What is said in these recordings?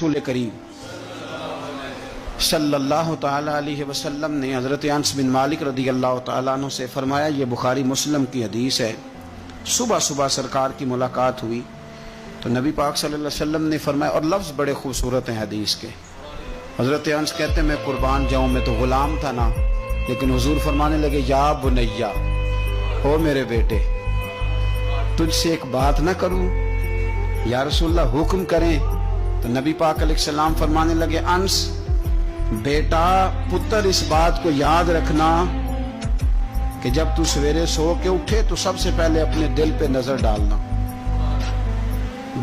رسول کریم صلی تعالی علیہ وسلم نے حضرت انس بن مالک رضی اللہ تعالیٰ عنہ سے فرمایا، یہ بخاری مسلم کی حدیث ہے، صبح صبح سرکار کی ملاقات ہوئی تو نبی پاک صلی اللہ علیہ وسلم نے فرمایا، اور لفظ بڑے خوبصورت ہیں حدیث کے۔ حضرت انس کہتے ہیں میں قربان جاؤں، میں تو غلام تھا نا، لیکن حضور فرمانے لگے، یا بنیا، او میرے بیٹے، تجھ سے ایک بات نہ کروں؟ یا رسول اللہ حکم کریں؟ تو نبی پاک علیہ السلام فرمانے لگے، انس بیٹا پتر اس بات کو یاد رکھنا کہ جب تو سویرے سو کے اٹھے تو سب سے پہلے اپنے دل پہ نظر ڈالنا،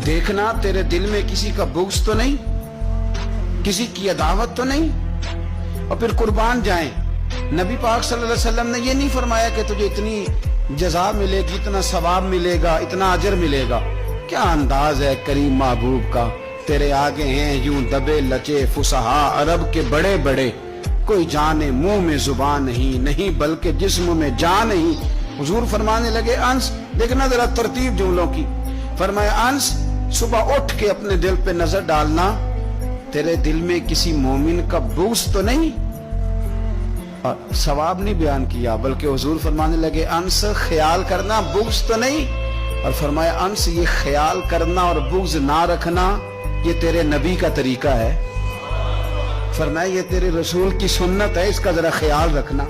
دیکھنا تیرے دل میں کسی کا بغض تو نہیں، کسی کی عداوت تو نہیں، اور پھر قربان جائیں۔ نبی پاک صلی اللہ علیہ وسلم نے یہ نہیں فرمایا کہ تجھے اتنی جزا ملے گی، اتنا ثواب ملے گا، اتنا اجر ملے گا۔ کیا انداز ہے کریم محبوب کا، تیرے آگے ہیں یوں دبے لچے فصحا عرب کے بڑے بڑے، کوئی جانے منہ میں زبان نہیں بلکہ جسم میں جان نہیں۔ حضور فرمانے لگے، انس دیکھنا ذرا ترتیب جملوں کی، فرمایا انس صبح اٹھ کے اپنے دل پہ نظر ڈالنا، تیرے دل میں کسی مومن کا بغض تو نہیں۔ اور ثواب نہیں بیان کیا بلکہ حضور فرمانے لگے، انس خیال کرنا بغض تو نہیں، اور فرمایا انس یہ خیال کرنا اور بغض نہ رکھنا یہ تیرے نبی کا طریقہ ہے، فرمایا یہ تیرے رسول کی سنت ہے، اس کا ذرا خیال رکھنا۔